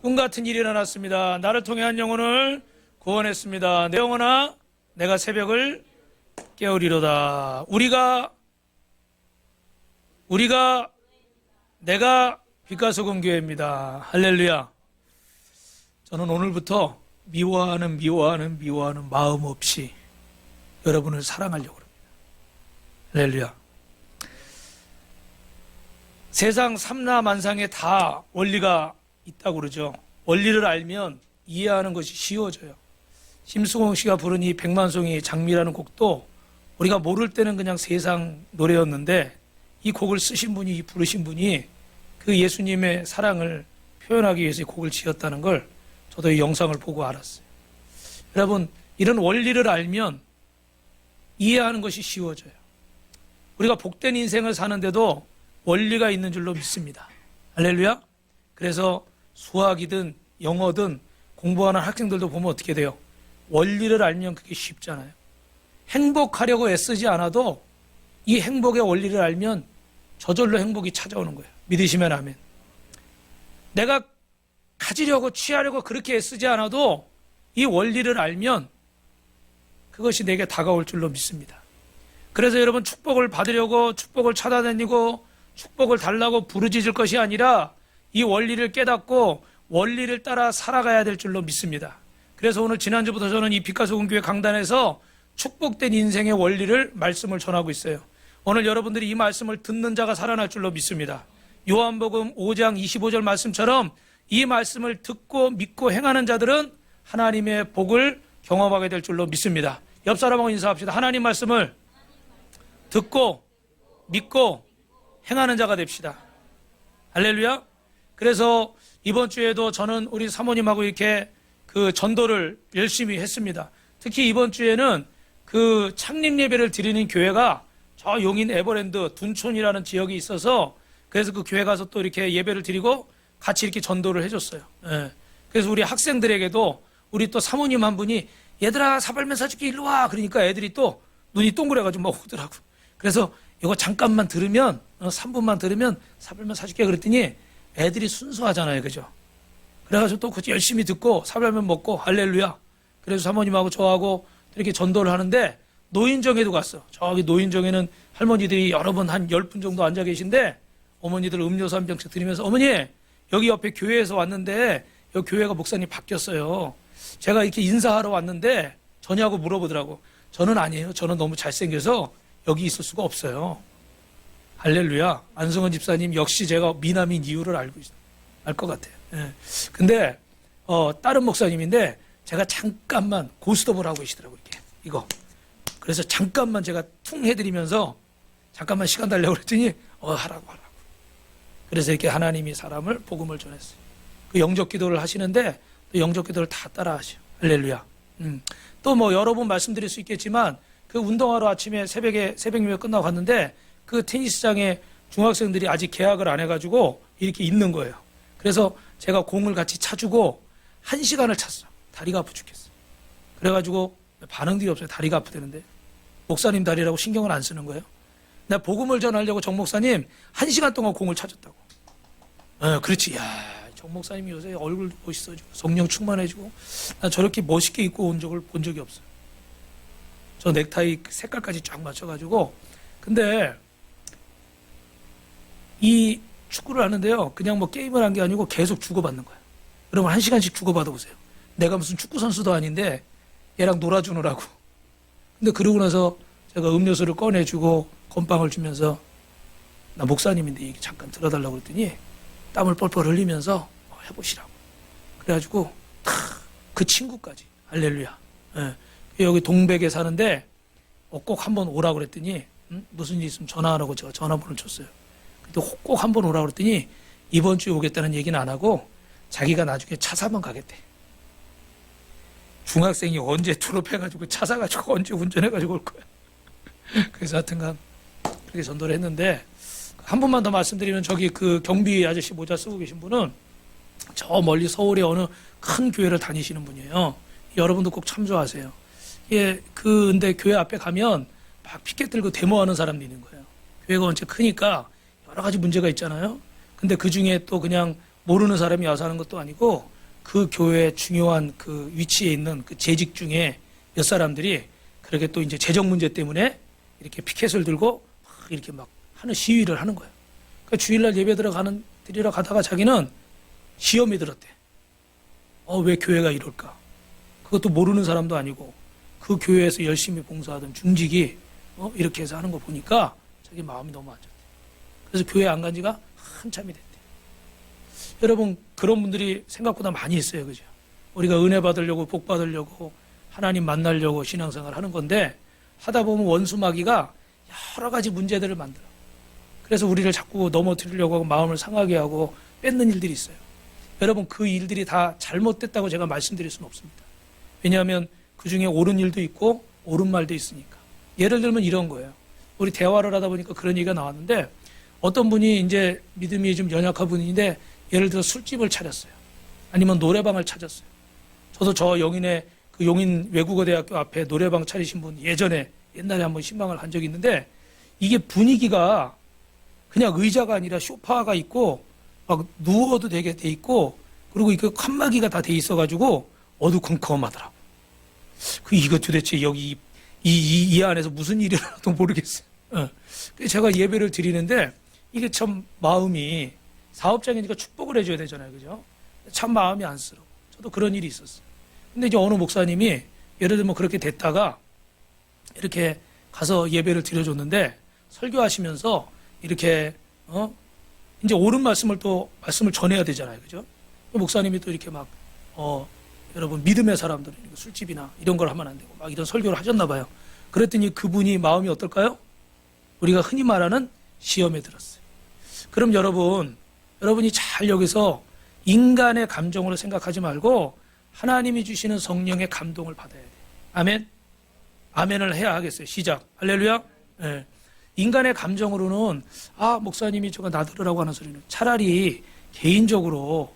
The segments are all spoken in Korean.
꿈같은 일이 일어났습니다. 나를 통해 한 영혼을 구원했습니다. 내 영혼아, 내가 새벽을 깨우리로다. 내가 빛과 소금 교회입니다. 할렐루야. 저는 오늘부터 미워하는 마음 없이 여러분을 사랑하려고 합니다. 할렐루야. 세상 삼라만상에 다 원리가 있다고 그러죠. 원리를 알면 이해하는 것이 쉬워져요. 심수봉 씨가 부른 이 백만송이 장미라는 곡도 우리가 모를 때는 그냥 세상 노래였는데 이 곡을 쓰신 분이, 부르신 분이 그 예수님의 사랑을 표현하기 위해서 이 곡을 지었다는 걸 저도 이 영상을 보고 알았어요. 여러분, 이런 원리를 알면 이해하는 것이 쉬워져요. 우리가 복된 인생을 사는데도 원리가 있는 줄로 믿습니다. 할렐루야. 그래서 수학이든 영어든 공부하는 학생들도 보면 어떻게 돼요? 원리를 알면 그게 쉽잖아요. 행복하려고 애쓰지 않아도 이 행복의 원리를 알면 저절로 행복이 찾아오는 거예요. 믿으시면 아멘. 내가 가지려고 취하려고 그렇게 애쓰지 않아도 이 원리를 알면 그것이 내게 다가올 줄로 믿습니다. 그래서 여러분, 축복을 받으려고 축복을 찾아다니고 축복을 달라고 부르짖을 것이 아니라 이 원리를 깨닫고 원리를 따라 살아가야 될 줄로 믿습니다. 그래서 오늘 지난주부터 저는 이 빛과 소금 교회 강단에서 축복된 인생의 원리를 말씀을 전하고 있어요. 오늘 여러분들이 이 말씀을 듣는 자가 살아날 줄로 믿습니다. 요한복음 5장 25절 말씀처럼 이 말씀을 듣고 믿고 행하는 자들은 하나님의 복을 경험하게 될 줄로 믿습니다. 옆 사람하고 인사합시다. 하나님 말씀을 듣고 믿고 행하는 자가 됩시다. 할렐루야. 그래서 이번 주에도 저는 우리 사모님하고 이렇게 그 전도를 열심히 했습니다. 특히 이번 주에는 그 창립 예배를 드리는 교회가 저 용인 에버랜드 둔촌이라는 지역이 있어서 그래서 그 교회 가서 또 이렇게 예배를 드리고 같이 이렇게 전도를 해줬어요. 예. 그래서 우리 학생들에게도 우리 또 사모님 한 분이 얘들아 사발면 사줄게 일로 와. 그러니까 애들이 또 눈이 동그래가지고 막 오더라고. 그래서 이거 잠깐만 들으면 3분만 들으면 사발면 사줄게 그랬더니 애들이 순수하잖아요. 그죠? 그래가지고 또 열심히 듣고 사발면 먹고 할렐루야. 그래서 사모님하고 저하고 이렇게 전도를 하는데 노인정에도 갔어. 저기 노인정에는 할머니들이 여러 번 한 10분 정도 앉아 계신데 어머니들 음료수 한 병씩 드리면서 어머니 여기 옆에 교회에서 왔는데 여기 교회가 목사님 바뀌었어요. 제가 이렇게 인사하러 왔는데 저냐고 물어보더라고. 저는 아니에요. 저는 너무 잘생겨서 여기 있을 수가 없어요. 할렐루야. 안성원 집사님 역시 제가 미남인 이유를 알 것 같아요. 예. 근데 다른 목사님인데 제가 잠깐만 고스톱을 하고 계시더라고요. 이렇게 이거. 그래서 잠깐만 제가 퉁 해드리면서 잠깐만 시간 달라고 그랬더니 하라고. 그래서 이렇게 하나님이 사람을 복음을 전했어요. 그 영적 기도를 하시는데 또 영적 기도를 다 따라 하셔. 할렐루야. 또 뭐 여러 번 말씀드릴 수 있겠지만 그 운동하러 아침에 새벽 예배 끝나고 갔는데 그 테니스장에 중학생들이 아직 계약을 안 해가지고 이렇게 있는 거예요. 그래서 제가 공을 같이 차주고 1시간을 찼어. 다리가 아파 죽겠어. 그래가지고 반응들이 없어요. 다리가 아프다는데 목사님 다리라고 신경을 안 쓰는 거예요. 내가 복음을 전하려고 정 목사님 1시간 동안 공을 차줬다고. 그렇지. 야, 정 목사님이 요새 얼굴 멋있어지고 성령 충만해지고 난 저렇게 멋있게 입고 온 적을 본 적이 없어요. 저 넥타이 색깔까지 쫙 맞춰가지고. 근데 이 축구를 하는데요. 그냥 뭐 게임을 한 게 아니고 계속 주고받는 거야. 여러분 1시간씩 주고받아 보세요. 내가 무슨 축구 선수도 아닌데 얘랑 놀아주느라고. 근데 그러고 나서 제가 음료수를 꺼내주고 건빵을 주면서 나 목사님인데 얘기 잠깐 들어달라고 그랬더니 땀을 뻘뻘 흘리면서 해보시라고. 그래가지고 그 친구까지. 할렐루야. 예. 여기 동백에 사는데 꼭 한번 오라고 그랬더니 무슨 일 있으면 전화하라고 제가 전화번호를 줬어요. 근데 꼭 한번 오라고 그랬더니 이번 주에 오겠다는 얘기는 안 하고 자기가 나중에 차 사면 가겠대. 중학생이 언제 졸업해가지고 차 사가지고 언제 운전해가지고 올 거야. 그래서 하여튼간 그렇게 전도를 했는데 한 번만 더 말씀드리면 저기 그 경비 아저씨 모자 쓰고 계신 분은 저 멀리 서울의 어느 큰 교회를 다니시는 분이에요. 여러분도 꼭 참조하세요. 예, 근데 교회 앞에 가면 막 피켓 들고 데모하는 사람들이 있는 거예요. 교회가 원체 크니까 여러 가지 문제가 있잖아요. 근데 그 중에 또 그냥 모르는 사람이 와서 하는 것도 아니고 그 교회의 중요한 그 위치에 있는 그 재직 중에 몇 사람들이 그렇게 또 이제 재정 문제 때문에 이렇게 피켓을 들고 막 이렇게 막 하는 시위를 하는 거예요. 그러니까 주일날 예배 드리러 가다가 자기는 시험이 들었대. 왜 교회가 이럴까? 그것도 모르는 사람도 아니고 그 교회에서 열심히 봉사하던 중직이 이렇게 해서 하는 거 보니까 자기 마음이 너무 안 좋대. 그래서 교회 안 간 지가 한참이 됐대. 여러분, 그런 분들이 생각보다 많이 있어요. 그죠? 우리가 은혜 받으려고, 복 받으려고, 하나님 만나려고 신앙생활 하는 건데, 하다 보면 원수 마귀가 여러 가지 문제들을 만들어. 그래서 우리를 자꾸 넘어뜨리려고 하고, 마음을 상하게 하고, 뺏는 일들이 있어요. 여러분, 그 일들이 다 잘못됐다고 제가 말씀드릴 수는 없습니다. 왜냐하면 그 중에 옳은 일도 있고, 옳은 말도 있으니까. 예를 들면 이런 거예요. 우리 대화를 하다 보니까 그런 얘기가 나왔는데, 어떤 분이 이제 믿음이 좀 연약한 분인데, 예를 들어 술집을 차렸어요. 아니면 노래방을 찾았어요. 저도 저 영인의 그 용인 외국어대학교 앞에 노래방 차리신 분 옛날에 한번 신방을 한 적이 있는데 이게 분위기가 그냥 의자가 아니라 소파가 있고 막 누워도 되게 돼 있고 그리고 이거 칸막이가 다 돼 있어가지고 어두컴컴하더라고. 이거 도대체 여기 이 안에서 무슨 일이 일어나도 모르겠어요. 그래서 제가 예배를 드리는데 이게 참 마음이 사업장이니까 축복을 해줘야 되잖아요. 그죠? 참 마음이 안쓰러워. 저도 그런 일이 있었어요. 근데 이제 어느 목사님이 예를 들면 그렇게 됐다가 이렇게 가서 예배를 드려줬는데 설교하시면서 이렇게, 이제 옳은 말씀을 전해야 되잖아요. 그죠? 목사님이 또 이렇게 막, 여러분 믿음의 사람들은 술집이나 이런 걸 하면 안 되고 막 이런 설교를 하셨나 봐요. 그랬더니 그분이 마음이 어떨까요? 우리가 흔히 말하는 시험에 들었어요. 그럼 여러분이 잘 여기서 인간의 감정으로 생각하지 말고 하나님이 주시는 성령의 감동을 받아야 돼요. 아멘? 아멘을 해야 하겠어요. 시작. 할렐루야? 네. 인간의 감정으로는 목사님이 저거 나들으라고 하는 소리는 차라리 개인적으로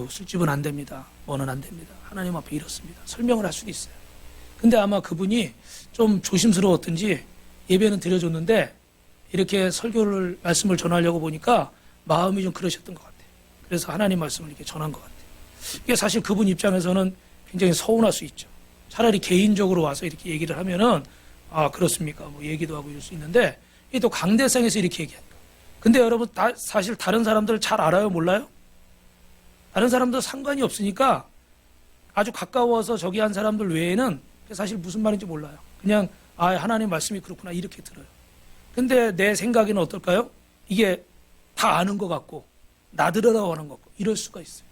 술집은 안 됩니다. 뭐는 안 됩니다. 하나님 앞에 이렇습니다. 설명을 할 수도 있어요. 근데 아마 그분이 좀 조심스러웠든지 예배는 드려줬는데 이렇게 말씀을 전하려고 보니까 마음이 좀 그러셨던 것 같아요. 그래서 하나님 말씀을 이렇게 전한 것 같아요. 이게 사실 그분 입장에서는 굉장히 서운할 수 있죠. 차라리 개인적으로 와서 이렇게 얘기를 하면은 그렇습니까? 뭐 얘기도 하고 이럴 수 있는데 이게 또 강대상에서 이렇게 얘기하니까. 근데 여러분 사실 다른 사람들 잘 알아요? 몰라요? 다른 사람들 상관이 없으니까 아주 가까워서 저기 한 사람들 외에는 사실 무슨 말인지 몰라요. 그냥 하나님 말씀이 그렇구나 이렇게 들어요. 근데 내 생각에는 어떨까요? 이게 다 아는 것 같고 나들으라고 하는 것 같고 이럴 수가 있어요.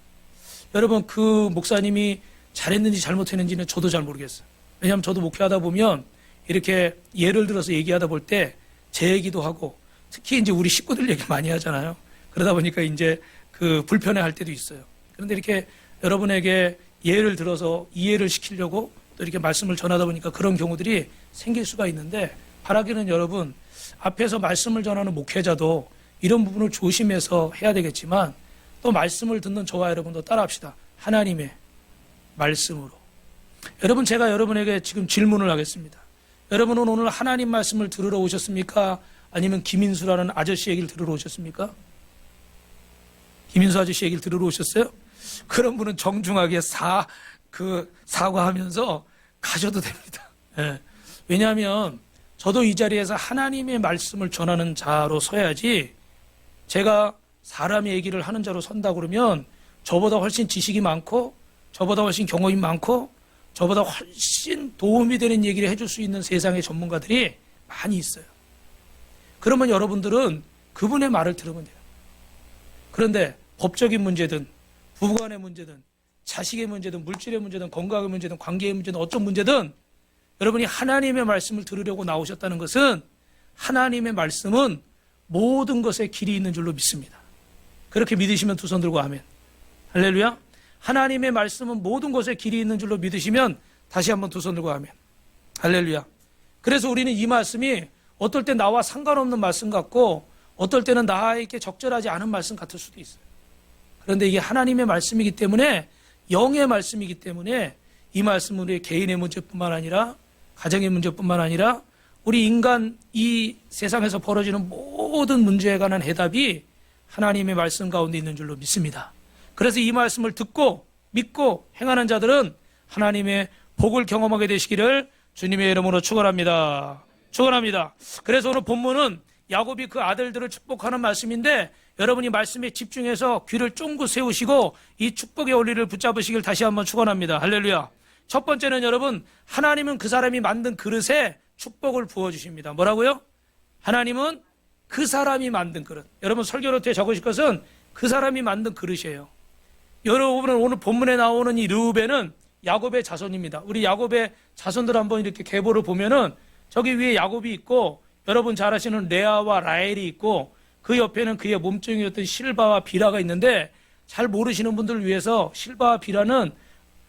여러분 그 목사님이 잘했는지 잘못했는지는 저도 잘 모르겠어요. 왜냐하면 저도 목회하다 보면 이렇게 예를 들어서 얘기하다 볼 때 제 얘기도 하고 특히 이제 우리 식구들 얘기 많이 하잖아요. 그러다 보니까 이제 그 불편해할 때도 있어요. 그런데 이렇게 여러분에게 예를 들어서 이해를 시키려고 또 이렇게 말씀을 전하다 보니까 그런 경우들이 생길 수가 있는데 바라기는 여러분 앞에서 말씀을 전하는 목회자도 이런 부분을 조심해서 해야 되겠지만 또 말씀을 듣는 저와 여러분도 따라합시다. 하나님의 말씀으로. 여러분 제가 여러분에게 지금 질문을 하겠습니다. 여러분은 오늘 하나님 말씀을 들으러 오셨습니까? 아니면 김인수라는 아저씨 얘기를 들으러 오셨습니까? 김인수 아저씨 얘기를 들으러 오셨어요? 그런 분은 정중하게 사과하면서 가셔도 됩니다. 네. 왜냐하면 저도 이 자리에서 하나님의 말씀을 전하는 자로 서야지 제가 사람의 얘기를 하는 자로 선다 그러면 저보다 훨씬 지식이 많고 저보다 훨씬 경험이 많고 저보다 훨씬 도움이 되는 얘기를 해줄 수 있는 세상의 전문가들이 많이 있어요. 그러면 여러분들은 그분의 말을 들으면 돼요. 그런데 법적인 문제든 부부간의 문제든 자식의 문제든 물질의 문제든 건강의 문제든 관계의 문제든 어떤 문제든 여러분이 하나님의 말씀을 들으려고 나오셨다는 것은 하나님의 말씀은 모든 것에 길이 있는 줄로 믿습니다. 그렇게 믿으시면 두 손 들고 아멘. 할렐루야. 하나님의 말씀은 모든 것에 길이 있는 줄로 믿으시면 다시 한번 두 손 들고 아멘. 할렐루야. 그래서 우리는 이 말씀이 어떨 때 나와 상관없는 말씀 같고 어떨 때는 나에게 적절하지 않은 말씀 같을 수도 있어요. 그런데 이게 하나님의 말씀이기 때문에 영의 말씀이기 때문에 이 말씀은 우리 개인의 문제뿐만 아니라 가정의 문제뿐만 아니라 우리 인간 이 세상에서 벌어지는 모든 문제에 관한 해답이 하나님의 말씀 가운데 있는 줄로 믿습니다. 그래서 이 말씀을 듣고 믿고 행하는 자들은 하나님의 복을 경험하게 되시기를 주님의 이름으로 축원합니다. 축원합니다. 그래서 오늘 본문은 야곱이 그 아들들을 축복하는 말씀인데 여러분이 말씀에 집중해서 귀를 쫑긋 세우시고 이 축복의 원리를 붙잡으시길 다시 한번 축원합니다. 할렐루야. 첫 번째는 여러분, 하나님은 그 사람이 만든 그릇에 축복을 부어주십니다. 뭐라고요? 하나님은 그 사람이 만든 그릇. 여러분 설교노트에 적으실 것은 그 사람이 만든 그릇이에요. 여러분은 오늘 본문에 나오는 이 르우벤은 야곱의 자손입니다. 우리 야곱의 자손들 한번 이렇게 계보를 보면은 저기 위에 야곱이 있고 여러분 잘 아시는 레아와 라헬이 있고 그 옆에는 그의 몸종이었던 실바와 비라가 있는데 잘 모르시는 분들을 위해서 실바와 비라는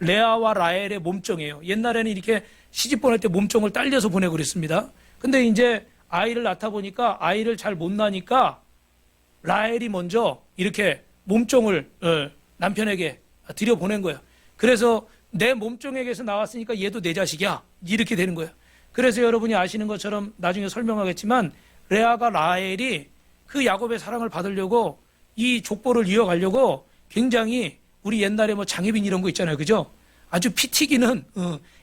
레아와 라헬의 몸종이에요. 옛날에는 이렇게 시집 보낼 때 몸종을 딸려서 보내고 그랬습니다. 근데 이제 아이를 낳다 보니까 아이를 잘 못 낳으니까 라헬이 먼저 이렇게 몸종을 남편에게 들여보낸 거예요. 그래서 내 몸종에게서 나왔으니까 얘도 내 자식이야. 이렇게 되는 거예요. 그래서 여러분이 아시는 것처럼 나중에 설명하겠지만 레아가 라헬이 그 야곱의 사랑을 받으려고 이 족보를 이어가려고 굉장히 우리 옛날에 뭐 장혜빈 이런 거 있잖아요. 그죠? 아주 피 튀기는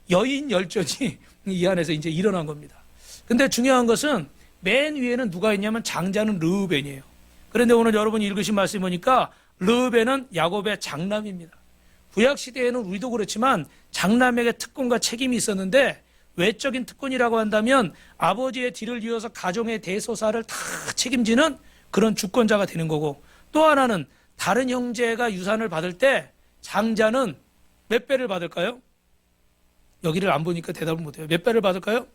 여인 열전이 이 안에서 이제 일어난 겁니다. 근데 중요한 것은 맨 위에는 누가 있냐면 장자는 르우벤이에요. 그런데 오늘 여러분이 읽으신 말씀 보니까 르우벤은 야곱의 장남입니다. 구약시대에는 우리도 그렇지만 장남에게 특권과 책임이 있었는데 외적인 특권이라고 한다면 아버지의 뒤를 이어서 가정의 대소사를 다 책임지는 그런 주권자가 되는 거고 또 하나는 다른 형제가 유산을 받을 때 장자는 몇 배를 받을까요? 여기를 안 보니까 대답을 못해요. 몇 배를 받을까요?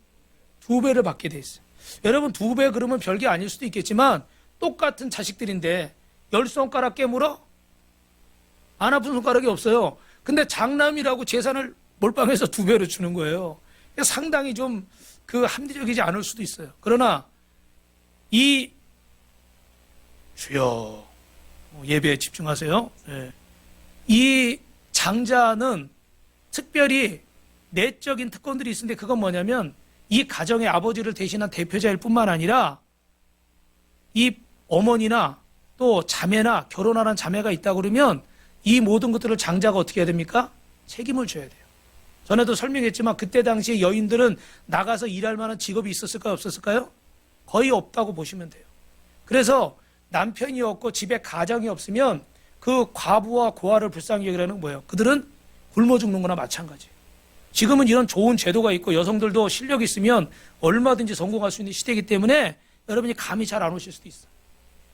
2배를 받게 돼 있어요. 여러분 2배 그러면 별게 아닐 수도 있겠지만 똑같은 자식들인데 10손가락 깨물어? 안 아픈 손가락이 없어요. 근데 장남이라고 재산을 몰빵해서 2배로 주는 거예요. 상당히 좀 합리적이지 않을 수도 있어요. 그러나 이 주여 예배에 집중하세요. 네. 이 장자는 특별히 내적인 특권들이 있는데 그건 뭐냐면 이 가정의 아버지를 대신한 대표자일 뿐만 아니라 이 어머니나 또 자매나 결혼하는 자매가 있다 그러면 이 모든 것들을 장자가 어떻게 해야 됩니까? 책임을 져야 돼요. 전에도 설명했지만 그때 당시에 여인들은 나가서 일할 만한 직업이 있었을까요? 없었을까요? 거의 없다고 보시면 돼요. 그래서 남편이 없고 집에 가장이 없으면 그 과부와 고아를 불쌍히 여기라는 건 뭐예요? 그들은 굶어 죽는 거나 마찬가지예요. 지금은 이런 좋은 제도가 있고 여성들도 실력이 있으면 얼마든지 성공할 수 있는 시대이기 때문에 여러분이 감이 잘 안 오실 수도 있어요.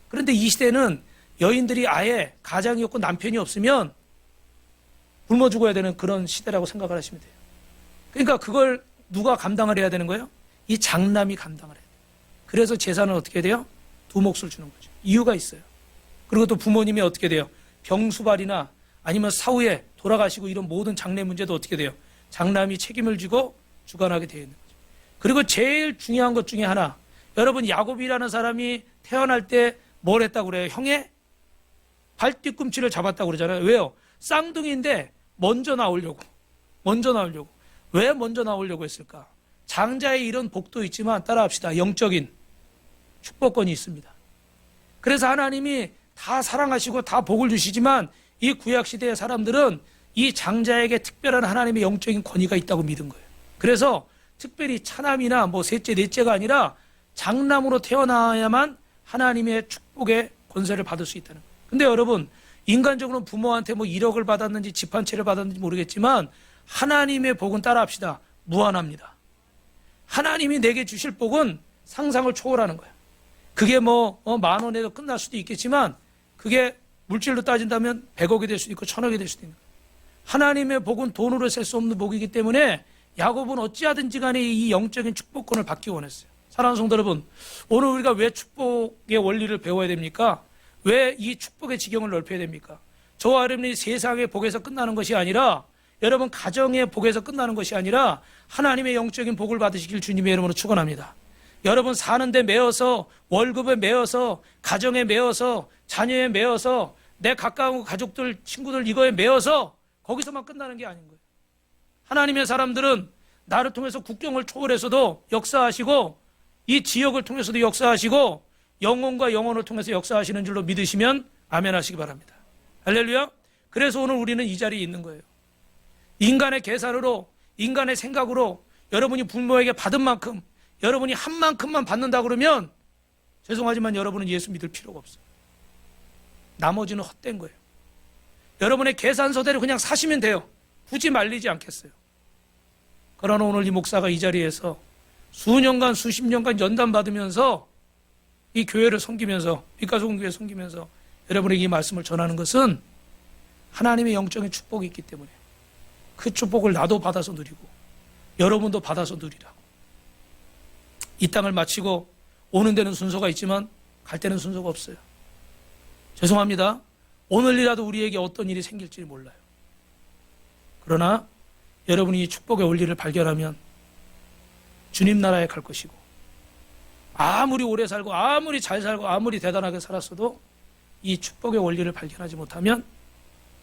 그런데 이 시대는 여인들이 아예 가장이 없고 남편이 없으면 굶어 죽어야 되는 그런 시대라고 생각을 하시면 돼요. 그러니까 그걸 누가 감당을 해야 되는 거예요? 이 장남이 감당을 해야 돼요. 그래서 재산은 어떻게 돼요? 2몫을 주는 거죠. 이유가 있어요. 그리고 또 부모님이 어떻게 돼요? 병수발이나 아니면 사후에 돌아가시고 이런 모든 장례 문제도 어떻게 돼요? 장남이 책임을 지고 주관하게 되어 있는 거죠. 그리고 제일 중요한 것 중에 하나, 여러분 야곱이라는 사람이 태어날 때 뭘 했다고 그래요? 형의 발뒤꿈치를 잡았다고 그러잖아요. 왜요? 쌍둥이인데 먼저 나오려고. 왜 먼저 나오려고 했을까? 장자의 이런 복도 있지만 따라합시다. 영적인 축복권이 있습니다. 그래서 하나님이 다 사랑하시고 다 복을 주시지만 이 구약시대의 사람들은 이 장자에게 특별한 하나님의 영적인 권위가 있다고 믿은 거예요. 그래서 특별히 차남이나 뭐 셋째, 넷째가 아니라 장남으로 태어나야만 하나님의 축복의 권세를 받을 수 있다는 거예요. 근데 여러분, 인간적으로는 부모한테 뭐 1억을 받았는지 집 한 채를 받았는지 모르겠지만 하나님의 복은 따라합시다. 무한합니다. 하나님이 내게 주실 복은 상상을 초월하는 거예요. 그게 뭐 10,000원에도 끝날 수도 있겠지만 그게 물질로 따진다면 100억이 될 수도 있고 1,000억이 될 수도 있는 거예요. 하나님의 복은 돈으로 셀 수 없는 복이기 때문에 야곱은 어찌하든지 간에 이 영적인 축복권을 받기 원했어요. 사랑하는 성도 여러분, 오늘 우리가 왜 축복의 원리를 배워야 됩니까? 왜 이 축복의 지경을 넓혀야 됩니까? 저와 여러분이 세상의 복에서 끝나는 것이 아니라 여러분 가정의 복에서 끝나는 것이 아니라 하나님의 영적인 복을 받으시길 주님의 이름으로 축원합니다. 여러분 사는 데 매어서 월급에 매어서 가정에 매어서 자녀에 매어서 내 가까운 가족들 친구들 이거에 매어서 거기서만 끝나는 게 아닌 거예요. 하나님의 사람들은 나를 통해서 국경을 초월해서도 역사하시고 이 지역을 통해서도 역사하시고 영혼과 영혼을 통해서 역사하시는 줄로 믿으시면 아멘 하시기 바랍니다. 할렐루야. 그래서 오늘 우리는 이 자리에 있는 거예요. 인간의 계산으로, 인간의 생각으로 여러분이 부모에게 받은 만큼, 여러분이 한 만큼만 받는다 그러면 죄송하지만 여러분은 예수 믿을 필요가 없어요. 나머지는 헛된 거예요. 여러분의 계산서대로 그냥 사시면 돼요. 굳이 말리지 않겠어요. 그러나 오늘 이 목사가 이 자리에서 수년간, 수십 년간 연단 받으면서 이 교회를 섬기면서, 빛가소금교회 섬기면서 여러분에게 이 말씀을 전하는 것은 하나님의 영적인 축복이 있기 때문에 그 축복을 나도 받아서 누리고 여러분도 받아서 누리라고. 이 땅을 마치고 오는 데는 순서가 있지만 갈 때는 순서가 없어요. 죄송합니다. 오늘이라도 우리에게 어떤 일이 생길지 몰라요. 그러나 여러분이 이 축복의 원리를 발견하면 주님 나라에 갈 것이고, 아무리 오래 살고 아무리 잘 살고 아무리 대단하게 살았어도 이 축복의 원리를 발견하지 못하면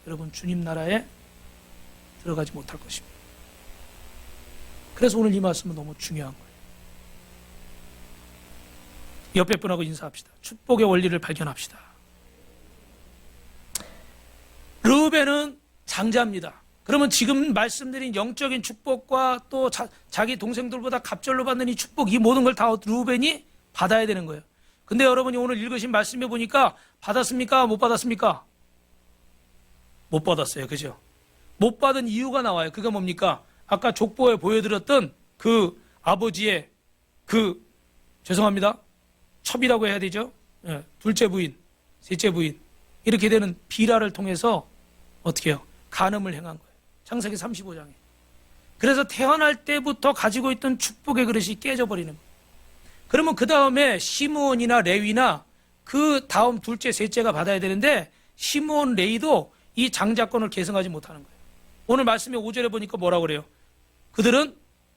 여러분 주님 나라에 들어가지 못할 것입니다. 그래서 오늘 이 말씀은 너무 중요한 거예요. 옆에 분하고 인사합시다. 축복의 원리를 발견합시다. 르우벤은 장자입니다. 그러면 지금 말씀드린 영적인 축복과 또 자기 동생들보다 갑절로 받는 이 축복, 이 모든 걸 다 르우벤이 받아야 되는 거예요. 근데 여러분이 오늘 읽으신 말씀에 보니까 받았습니까? 못 받았습니까? 못 받았어요. 그죠? 못 받은 이유가 나와요. 그게 뭡니까? 아까 족보에 보여드렸던 그 아버지의 죄송합니다. 첩이라고 해야 되죠? 예, 둘째 부인, 셋째 부인. 이렇게 되는 비라를 통해서 어떻게 해요? 간음을 행한 거예요. 창세기 35장에. 그래서 태어날 때부터 가지고 있던 축복의 그릇이 깨져버리는 거예요. 그러면 그 다음에 시므온이나 레위나 그 다음 둘째, 셋째가 받아야 되는데 시므온, 레위도 이 장자권을 계승하지 못하는 거예요. 오늘 말씀에 5절에 보니까 뭐라고 그래요? 그들은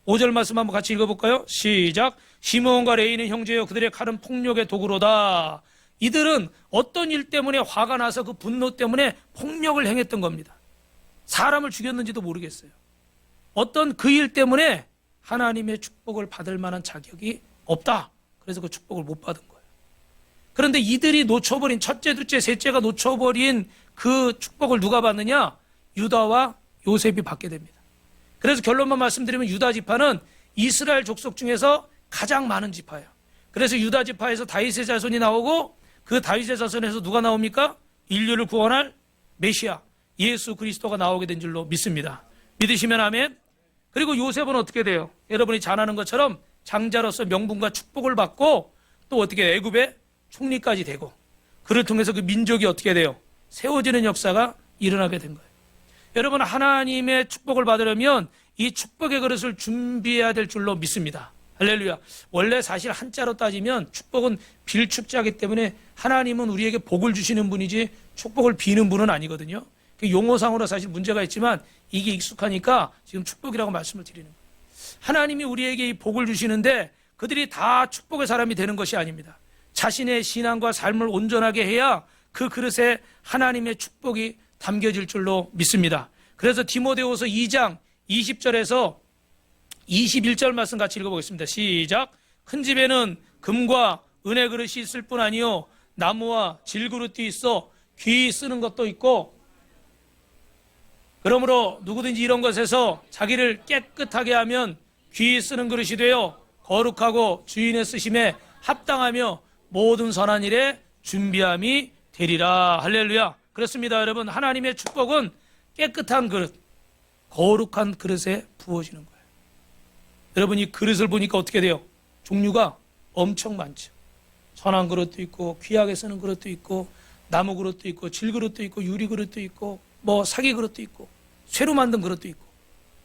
5절 말씀 한번 같이 읽어볼까요? 시작. 시므온과 레위는 형제요 그들의 칼은 폭력의 도구로다. 이들은 어떤 일 때문에 화가 나서 그 분노 때문에 폭력을 행했던 겁니다. 사람을 죽였는지도 모르겠어요. 어떤 그 일 때문에 하나님의 축복을 받을 만한 자격이 없다. 그래서 그 축복을 못 받은 거예요. 그런데 이들이 놓쳐버린, 첫째, 둘째, 셋째가 놓쳐버린 그 축복을 누가 받느냐? 유다와 요셉이 받게 됩니다. 그래서 결론만 말씀드리면 유다 지파는 이스라엘 족속 중에서 가장 많은 지파예요. 그래서 유다 지파에서 다윗의 자손이 나오고 그 다윗의 자손에서 누가 나옵니까? 인류를 구원할 메시아 예수 그리스도가 나오게 된 줄로 믿습니다. 믿으시면 아멘. 그리고 요셉은 어떻게 돼요? 여러분이 잘 아는 것처럼 장자로서 명분과 축복을 받고 또 어떻게 애굽의 총리까지 되고 그를 통해서 그 민족이 어떻게 돼요? 세워지는 역사가 일어나게 된 거예요. 여러분 하나님의 축복을 받으려면 이 축복의 그릇을 준비해야 될 줄로 믿습니다. 할렐루야. 원래 사실 한자로 따지면 축복은 빌축자이기 때문에 하나님은 우리에게 복을 주시는 분이지 축복을 비는 분은 아니거든요. 그 용어상으로 사실 문제가 있지만 이게 익숙하니까 지금 축복이라고 말씀을 드리는 거예요. 하나님이 우리에게 이 복을 주시는데 그들이 다 축복의 사람이 되는 것이 아닙니다. 자신의 신앙과 삶을 온전하게 해야 그 그릇에 하나님의 축복이 담겨질 줄로 믿습니다. 그래서 디모데후서 2장 20절에서 21절 말씀 같이 읽어보겠습니다. 시작. 큰 집에는 금과 은혜 그릇이 있을 뿐 아니요 나무와 질그릇도 있어 귀 쓰는 것도 있고 그러므로 누구든지 이런 것에서 자기를 깨끗하게 하면 귀 쓰는 그릇이 되어 거룩하고 주인의 쓰심에 합당하며 모든 선한 일에 준비함이 되리라. 할렐루야. 그렇습니다. 여러분 하나님의 축복은 깨끗한 그릇, 거룩한 그릇에 부어지는 거예요. 여러분 이 그릇을 보니까 어떻게 돼요? 종류가 엄청 많죠. 천한 그릇도 있고 귀하게 쓰는 그릇도 있고 나무 그릇도 있고 질 그릇도 있고 유리 그릇도 있고 뭐 사기 그릇도 있고 쇠로 만든 그릇도 있고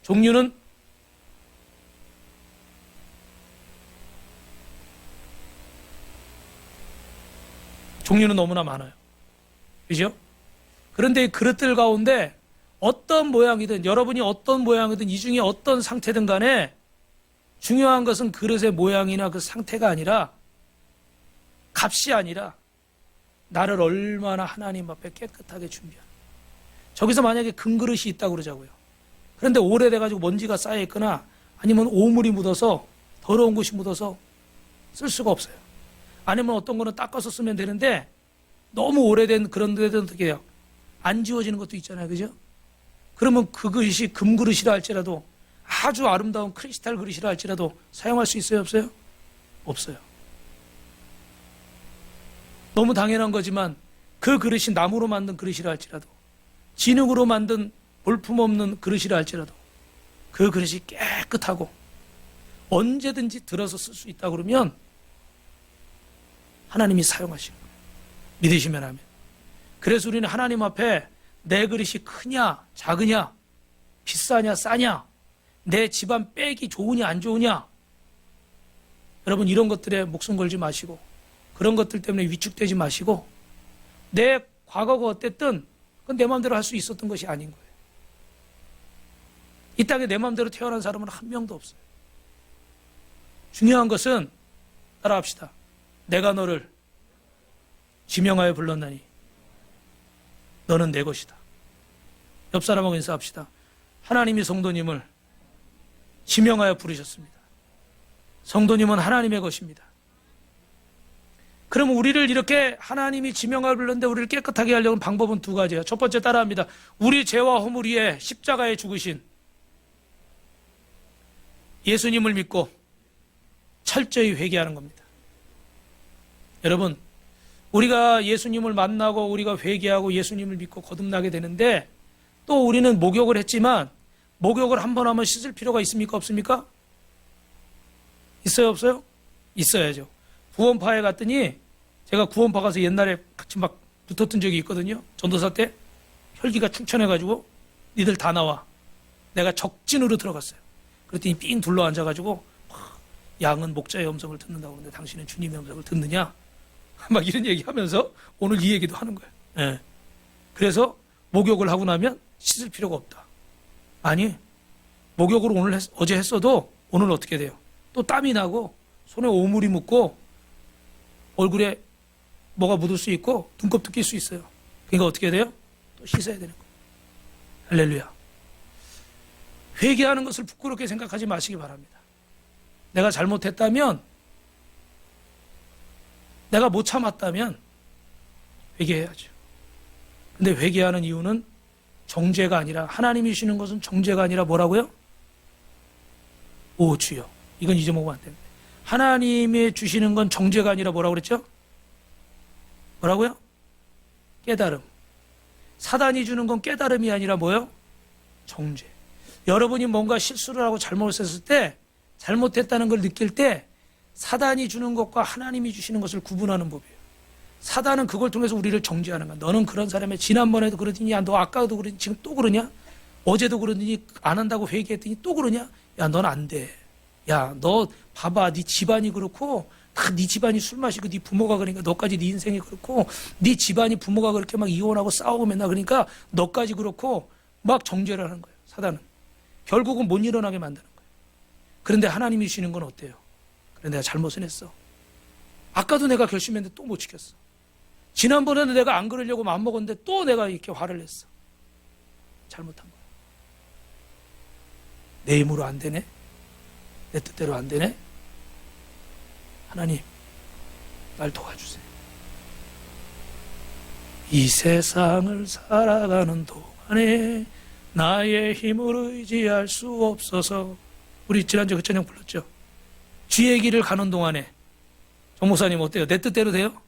종류는 너무나 많아요. 그죠? 그런데 이 그릇들 가운데 어떤 모양이든 여러분이 어떤 모양이든 이 중에 어떤 상태든 간에 중요한 것은 그릇의 모양이나 그 상태가 아니라 값이 아니라 나를 얼마나 하나님 앞에 깨끗하게 준비하는. 저기서 만약에 금그릇이 있다고 그러자고요. 그런데 오래돼가지고 먼지가 쌓여있거나 아니면 오물이 묻어서 더러운 것이 묻어서 쓸 수가 없어요. 아니면 어떤 거는 닦아서 쓰면 되는데 너무 오래된 그런 데는 어떻게 해요? 안 지워지는 것도 있잖아요. 그죠? 그러면 그 그릇이 금그릇이라 할지라도 아주 아름다운 크리스탈 그릇이라 할지라도 사용할 수 있어요? 없어요? 없어요. 너무 당연한 거지만 그 그릇이 나무로 만든 그릇이라 할지라도 진흙으로 만든 볼품없는 그릇이라 할지라도 그 그릇이 깨끗하고 언제든지 들어서 쓸 수 있다 그러면 하나님이 사용하시는 거예요. 믿으시면 하면. 그래서 우리는 하나님 앞에 내 그릇이 크냐 작으냐 비싸냐 싸냐 내 집안 빽이 좋으냐 안 좋으냐 여러분 이런 것들에 목숨 걸지 마시고 그런 것들 때문에 위축되지 마시고 내 과거가 어땠든 그건 내 마음대로 할 수 있었던 것이 아닌 거예요. 이 땅에 내 마음대로 태어난 사람은 한 명도 없어요. 중요한 것은 따라합시다. 내가 너를 지명하여 불렀나니 너는 내 것이다. 옆 사람하고 인사합시다. 하나님이 성도님을 지명하여 부르셨습니다. 성도님은 하나님의 것입니다. 그럼 우리를 이렇게 하나님이 지명하여 불렀는데 우리를 깨끗하게 하려는 방법은 두 가지예요. 첫 번째 따라합니다. 우리 죄와 허물 위에 십자가에 죽으신 예수님을 믿고 철저히 회개하는 겁니다. 여러분, 우리가 예수님을 만나고 우리가 회개하고 예수님을 믿고 거듭나게 되는데 또 우리는 목욕을 했지만 목욕을 한 번 하면 씻을 필요가 있습니까? 없습니까? 있어요? 없어요? 있어야죠. 구원파에 갔더니 제가 구원파 가서 옛날에 같이 막 붙었던 적이 있거든요. 전도사 때 혈기가 충천해가지고 니들 다 나와. 내가 적진으로 들어갔어요. 그랬더니 삥 둘러 앉아가지고 양은 목자의 음성을 듣는다고 그러는데 당신은 주님의 음성을 듣느냐? 막 이런 얘기하면서 오늘 이 얘기도 하는 거예요. 네. 그래서 목욕을 하고 나면 씻을 필요가 없다. 아니, 목욕을 어제 했어도 오늘 어떻게 돼요? 또 땀이 나고 손에 오물이 묻고 얼굴에 뭐가 묻을 수 있고 눈곱도 낄 수 있어요. 그러니까 어떻게 돼요? 또 씻어야 되는 거예요. 할렐루야. 회개하는 것을 부끄럽게 생각하지 마시기 바랍니다. 내가 잘못했다면 내가 못 참았다면 회개해야죠. 근데 회개하는 이유는 정죄가 아니라 하나님이 주시는 것은 정죄가 아니라 뭐라고요? 오 주여. 이건 잊어먹으면 안 됩니다. 하나님이 주시는 건 정죄가 아니라 뭐라고 그랬죠? 뭐라고요? 깨달음. 사단이 주는 건 깨달음이 아니라 뭐요? 정죄. 여러분이 뭔가 실수를 하고 잘못했을 때 잘못했다는 걸 느낄 때 사단이 주는 것과 하나님이 주시는 것을 구분하는 법이에요. 사단은 그걸 통해서 우리를 정죄하는 거야. 너는 그런 사람이야. 지난번에도 그러더니 야, 너 아까도 그러니 지금 또 그러냐? 어제도 그러더니 안 한다고 회개했더니 또 그러냐? 야, 넌 안 돼. 야, 너 봐봐. 네 집안이 그렇고 다 네 집안이 술 마시고 네 부모가 그러니까 너까지 네 인생이 그렇고 네 집안이 부모가 그렇게 막 이혼하고 싸우고 맨날 그러니까 너까지 그렇고 막 정죄를 하는 거예요. 사단은. 결국은 못 일어나게 만드는 거예요. 그런데 하나님이 주시는 건 어때요? 그래 내가 잘못은 했어. 아까도 내가 결심했는데 또 못 지켰어. 지난번에는 내가 안 그러려고 마음먹었는데 또 내가 이렇게 화를 냈어. 잘못한 거야. 내 힘으로 안 되네? 내 뜻대로 안 되네? 하나님, 날 도와주세요. 이 세상을 살아가는 동안에 나의 힘을 의지할 수 없어서 우리 지난주에 그 찬양 불렀죠. 주의 길을 가는 동안에 정 목사님 어때요? 내 뜻대로 돼요?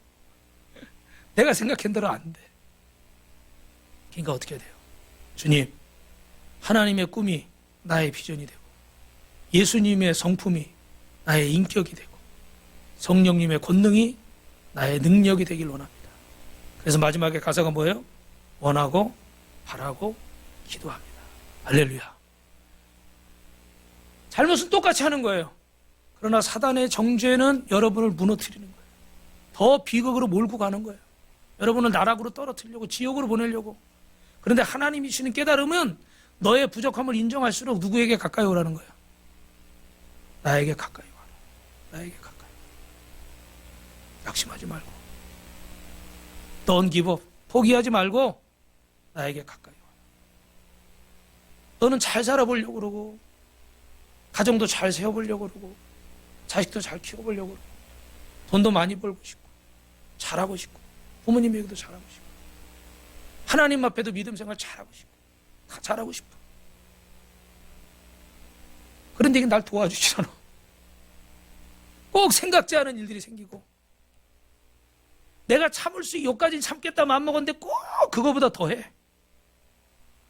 내가 생각한 대로 안 돼. 그러니까 어떻게 돼요? 주님, 하나님의 꿈이 나의 비전이 되고 예수님의 성품이 나의 인격이 되고 성령님의 권능이 나의 능력이 되길 원합니다. 그래서 마지막에 가사가 뭐예요? 원하고 바라고 기도합니다. 할렐루야. 잘못은 똑같이 하는 거예요. 그러나 사단의 정죄는 여러분을 무너뜨리는 거예요. 더 비극으로 몰고 가는 거예요. 여러분을 나락으로 떨어뜨리려고 지옥으로 보내려고. 그런데 하나님이 주시는 깨달음은 너의 부족함을 인정할수록 누구에게 가까이 오라는 거야? 나에게 가까이 와라. 나에게 가까이 와라. 낙심하지 말고 Don't give up. 포기하지 말고 나에게 가까이 와라. 너는 잘 살아보려고 그러고 가정도 잘 세워보려고 그러고 자식도 잘 키워보려고 그러고 돈도 많이 벌고 싶고 잘하고 싶고 부모님에게도 잘하고 싶고 하나님 앞에도 믿음 생활 잘하고 싶고 다 잘하고 싶어. 그런데 이게 날 도와주지 않아. 꼭 생각지 않은 일들이 생기고, 내가 참을 수 여기까지는 참겠다 마음먹었는데 꼭 그거보다 더해.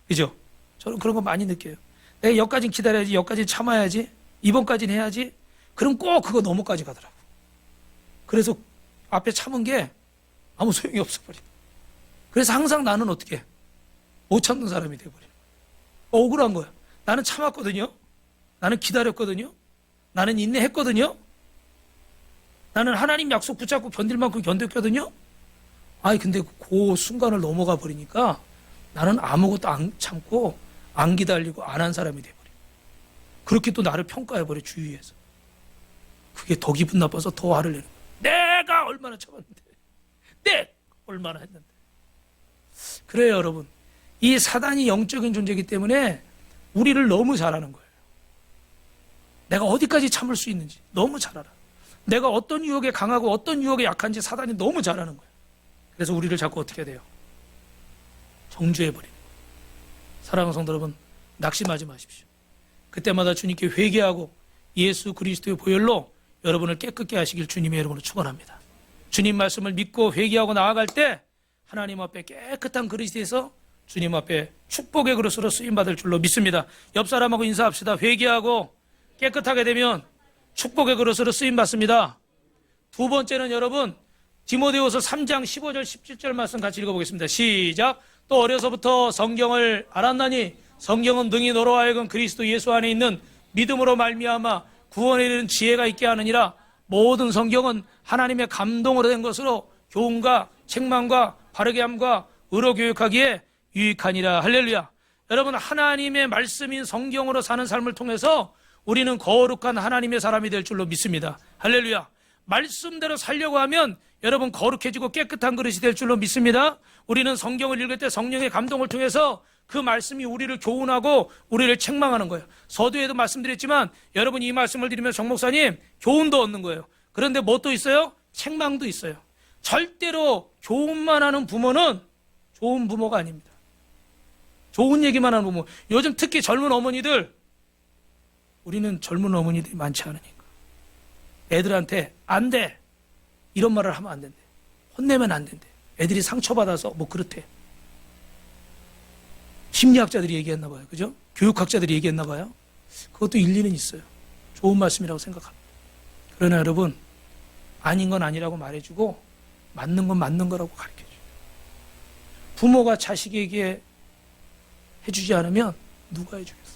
그죠? 저는 그런 거 많이 느껴요. 내가 여기까지는 기다려야지, 여기까지는 참아야지, 이번까지는 해야지. 그럼 꼭 그거 너머까지 가더라고. 그래서 앞에 참은 게 아무 소용이 없어버려. 그래서 항상 나는 어떻게 못 참는 사람이 돼버려. 억울한 거야. 나는 참았거든요. 나는 기다렸거든요. 나는 인내했거든요. 나는 하나님 약속 붙잡고 견딜 만큼 견뎠거든요. 아니 근데 그 순간을 넘어가 버리니까 나는 아무것도 안 참고 안 기다리고 안 한 사람이 돼버려. 그렇게 또 나를 평가해버려, 주위에서. 그게 더 기분 나빠서 더 화를 내는 거야. 내가 얼마나 참았는데, 내가 얼마나 했는데. 그래요, 여러분. 이 사단이 영적인 존재이기 때문에 우리를 너무 잘 아는 거예요. 내가 어디까지 참을 수 있는지 너무 잘 알아. 내가 어떤 유혹에 강하고 어떤 유혹에 약한지 사단이 너무 잘 아는 거예요. 그래서 우리를 자꾸 어떻게 해야 돼요? 정죄해버리는 거예요. 사랑하는 성도 여러분, 낙심하지 마십시오. 그때마다 주님께 회개하고 예수 그리스도의 보혈로 여러분을 깨끗게 하시길 주님의 이름으로 축원합니다. 주님 말씀을 믿고 회개하고 나아갈 때 하나님 앞에 깨끗한 그릇이 돼서 주님 앞에 축복의 그릇으로 쓰임받을 줄로 믿습니다. 옆 사람하고 인사합시다. 회개하고 깨끗하게 되면 축복의 그릇으로 쓰임받습니다. 두 번째는 여러분, 디모데후서 3장 15절 17절 말씀 같이 읽어보겠습니다. 시작. 또 어려서부터 성경을 알았나니 성경은 능히 너로 하여금 그리스도 예수 안에 있는 믿음으로 말미암아 구원에 이르는 지혜가 있게 하느니라. 모든 성경은 하나님의 감동으로 된 것으로 교훈과 책망과 바르게 함과 의로 교육하기에 유익하니라. 할렐루야. 여러분, 하나님의 말씀인 성경으로 사는 삶을 통해서 우리는 거룩한 하나님의 사람이 될 줄로 믿습니다. 할렐루야. 말씀대로 살려고 하면 여러분 거룩해지고 깨끗한 그릇이 될 줄로 믿습니다. 우리는 성경을 읽을 때 성령의 감동을 통해서 그 말씀이 우리를 교훈하고 우리를 책망하는 거예요. 서두에도 말씀드렸지만 여러분, 이 말씀을 드리면 정 목사님 교훈도 얻는 거예요. 그런데 뭐 또 있어요? 책망도 있어요. 절대로 교훈만 하는 부모는 좋은 부모가 아닙니다. 좋은 얘기만 하는 부모. 요즘 특히 젊은 어머니들, 우리는 젊은 어머니들이 많지 않으니까 애들한테 안 돼, 이런 말을 하면 안 된대. 혼내면 안 된대. 애들이 상처받아서 뭐 그렇대. 심리학자들이 얘기했나 봐요. 그죠? 교육학자들이 얘기했나 봐요. 그것도 일리는 있어요. 좋은 말씀이라고 생각합니다. 그러나 여러분, 아닌 건 아니라고 말해주고 맞는 건 맞는 거라고 가르쳐줘요. 부모가 자식에게 해주지 않으면 누가 해주겠어요?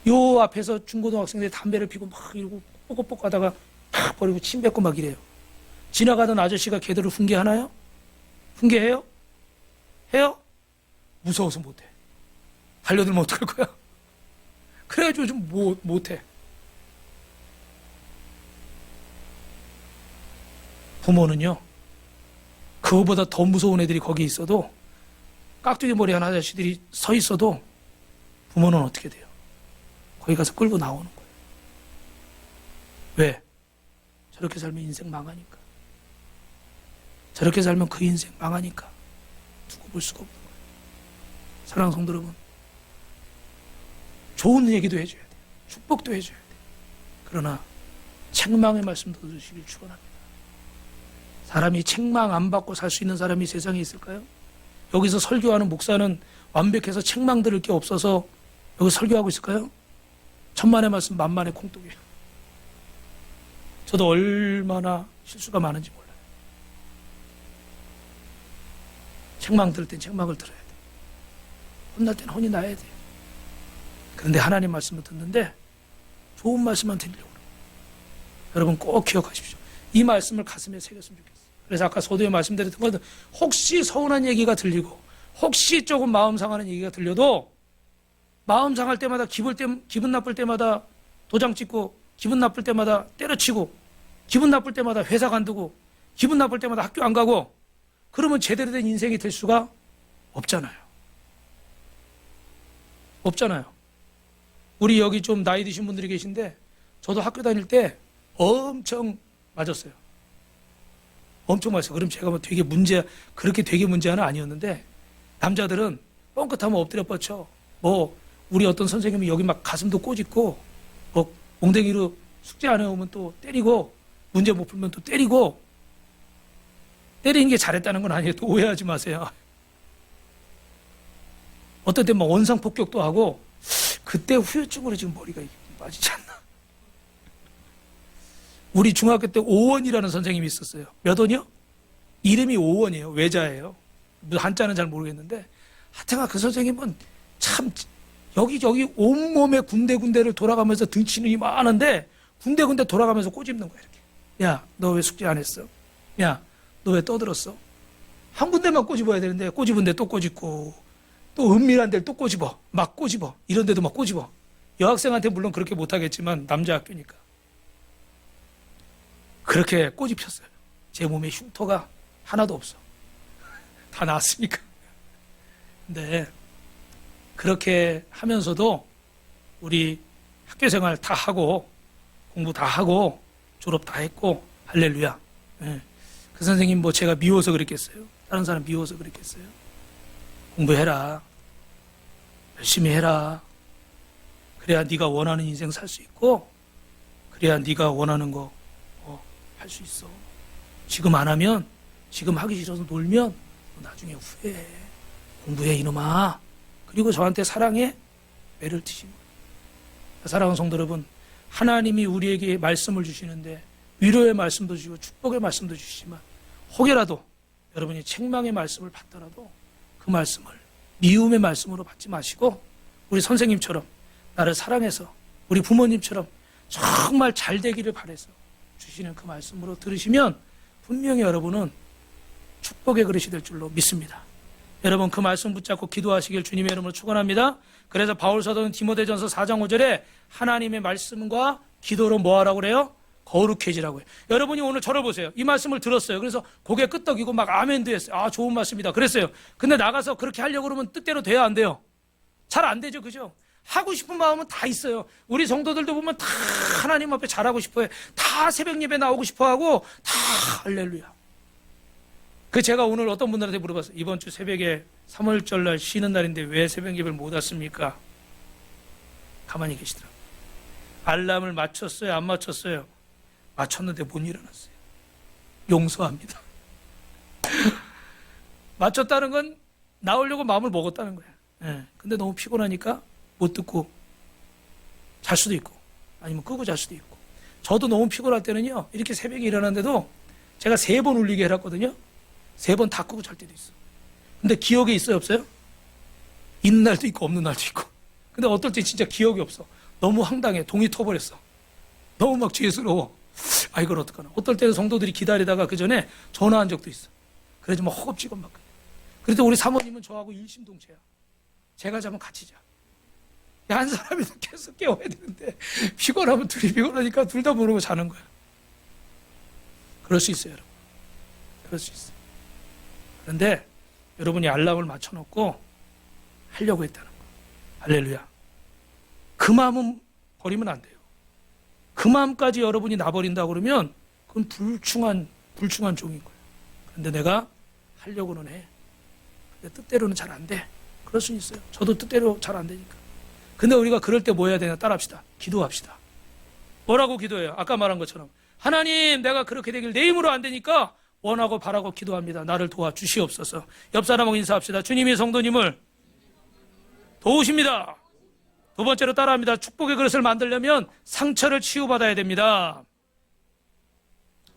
요 앞에서 중고등학생들이 담배를 피고 막 이러고 뽀뽀뽀 하다가 팍 버리고 침 뱉고 막 이래요. 지나가던 아저씨가 걔들을 훈계하나요? 훈계해요? 해요? 무서워서 못해. 달려들면 어떡할 거야? 그래가지고 좀 못해. 부모는요, 그거보다 더 무서운 애들이 거기 있어도, 깍두기 머리 한 아저씨들이 서 있어도 부모는 어떻게 돼요? 거기 가서 끌고 나오는 거예요. 왜? 저렇게 살면 인생 망하니까. 저렇게 살면 그 인생 망하니까 두고 볼 수가 없는 거예요. 사랑하는 성도 여러분, 좋은 얘기도 해줘야 돼요. 축복도 해줘야 돼요. 그러나 책망의 말씀도 들으시길 축원합니다. 사람이 책망 안 받고 살 수 있는 사람이 세상에 있을까요? 여기서 설교하는 목사는 완벽해서 책망 들을 게 없어서 여기 설교하고 있을까요? 천만의 말씀 만만의 콩떡이에요. 저도 얼마나 실수가 많은지 몰라요. 책망 들을 땐 책망을 들어야 돼. 혼날 땐 혼이 나야 돼. 그런데 하나님 말씀을 듣는데 좋은 말씀만 들으려고 그래요. 여러분 꼭 기억하십시오. 이 말씀을 가슴에 새겼으면 좋겠어요. 그래서 아까 서두에 말씀드렸던 것은 혹시 서운한 얘기가 들리고 혹시 조금 마음 상하는 얘기가 들려도 마음 상할 때마다 기분 나쁠 때마다 도장 찍고 기분 나쁠 때마다 때려치고 기분 나쁠 때마다 회사 간두고 기분 나쁠 때마다 학교 안 가고 그러면 제대로 된 인생이 될 수가 없잖아요. 없잖아요. 우리 여기 좀 나이 드신 분들이 계신데 저도 학교 다닐 때 엄청 맞았어요. 엄청 맞았어요. 그럼 제가 뭐 그렇게 되게 문제는 아니었는데 남자들은 뻥끗하면 엎드려 뻗쳐. 뭐 우리 어떤 선생님은 여기 막 가슴도 꼬집고 뭐 몽댕이로 숙제 안 해오면 또 때리고 문제 못 풀면 또 때리고. 때리는 게 잘했다는 건 아니에요. 또 오해하지 마세요. 어떨 때 막 원상 폭격도 하고 그때 후유증으로 지금 머리가 빠지지 않나. 우리 중학교 때 오원이라는 선생님이 있었어요. 몇 원이요? 이름이 오원이에요. 외자예요. 한자는 잘 모르겠는데 하여튼 그 선생님은 참 여기저기 온몸에 군데군데를 돌아가면서 등치는 이 많은데 군데군데 돌아가면서 꼬집는 거야. 이렇게. 야, 너 왜 숙제 안 했어? 야, 너 왜 떠들었어? 한 군데만 꼬집어야 되는데 꼬집은 데 또 꼬집고 또 은밀한 데를 또 꼬집어. 막 꼬집어. 이런 데도 막 꼬집어. 여학생한테 물론 그렇게 못하겠지만 남자 학교니까. 그렇게 꼬집혔어요. 제 몸에 흉터가 하나도 없어. 다 나았으니까. 근데 그렇게 하면서도 우리 학교생활 다 하고 공부 다 하고 졸업 다 했고 할렐루야. 예. 그 선생님 뭐 제가 미워서 그랬겠어요? 다른 사람 미워서 그랬겠어요? 공부해라. 열심히 해라. 그래야 네가 원하는 인생 살 수 있고 그래야 네가 원하는 거 할 수 있어. 지금 안 하면 지금 하기 싫어서 놀면 나중에 후회해. 공부해 이놈아. 그리고 저한테 사랑해. 매를 트신 거예요. 사랑하는 성도 여러분, 하나님이 우리에게 말씀을 주시는데 위로의 말씀도 주시고 축복의 말씀도 주시지만 혹여라도 여러분이 책망의 말씀을 받더라도 그 말씀을 미움의 말씀으로 받지 마시고 우리 선생님처럼 나를 사랑해서 우리 부모님처럼 정말 잘 되기를 바라서 주시는 그 말씀으로 들으시면 분명히 여러분은 축복의 그릇이 될 줄로 믿습니다. 여러분 그 말씀 붙잡고 기도하시길 주님의 이름으로 축원합니다. 그래서 바울 사도는 디모데전서 4장 5절에 하나님의 말씀과 기도로 뭐 하라고 그래요? 거룩해지라고 해요. 여러분이 오늘 저를 보세요. 이 말씀을 들었어요. 그래서 고개 끄덕이고 막 아멘도 했어요. 아 좋은 말씀이다 그랬어요. 근데 나가서 그렇게 하려고 그러면 뜻대로 돼요 안 돼요? 잘 안 되죠. 그죠? 하고 싶은 마음은 다 있어요. 우리 성도들도 보면 다 하나님 앞에 잘하고 싶어요. 다 새벽 예배 나오고 싶어하고 다 할렐루야. 그 제가 오늘 어떤 분들한테 물어봤어요. 이번 주 새벽에 3월절 날 쉬는 날인데 왜 새벽 예배를 못 왔습니까? 가만히 계시더라고요. 알람을 맞췄어요? 안 맞췄어요? 맞췄는데 못 일어났어요. 용서합니다. 맞췄다는 건 나오려고 마음을 먹었다는 거예요. 예. 근데 너무 피곤하니까 못 듣고 잘 수도 있고 아니면 끄고 잘 수도 있고. 저도 너무 피곤할 때는요 이렇게 새벽에 일어났는데도 제가 3번 울리게 해놨거든요. 3번 다 끄고 잘 때도 있어. 근데 기억에 있어요 없어요? 있는 날도 있고 없는 날도 있고. 근데 어떨 때 진짜 기억이 없어. 너무 황당해. 동이 터버렸어. 너무 막 죄스러워. 아 이걸 어떡하나. 어떨 때는 성도들이 기다리다가 그 전에 전화한 적도 있어. 그래서 막 허겁지겁 막. 그래도 우리 사모님은 저하고 일심동체야. 제가 자면 같이 자. 한 사람이 계속 깨워야 되는데 피곤하면 둘이 피곤하니까 둘 다 모르고 자는 거야. 그럴 수 있어요 여러분. 그럴 수 있어요. 그런데 여러분이 알람을 맞춰놓고 하려고 했다는 거. 할렐루야. 그 마음은 버리면 안 돼요. 그 마음까지 여러분이 놔버린다 그러면 그건 불충한 종인 거예요. 그런데 내가 하려고는 해. 근데 뜻대로는 잘 안 돼. 그럴 수 있어요. 저도 뜻대로 잘 안 되니까. 근데 우리가 그럴 때 뭐 해야 되냐? 따라합시다. 기도합시다. 뭐라고 기도해요? 아까 말한 것처럼 하나님 내가 그렇게 되길 내 힘으로 안 되니까 원하고 바라고 기도합니다. 나를 도와주시옵소서. 옆 사람하고 인사합시다. 주님이 성도님을 도우십니다. 두 번째로 따라합니다. 축복의 그릇을 만들려면 상처를 치유받아야 됩니다.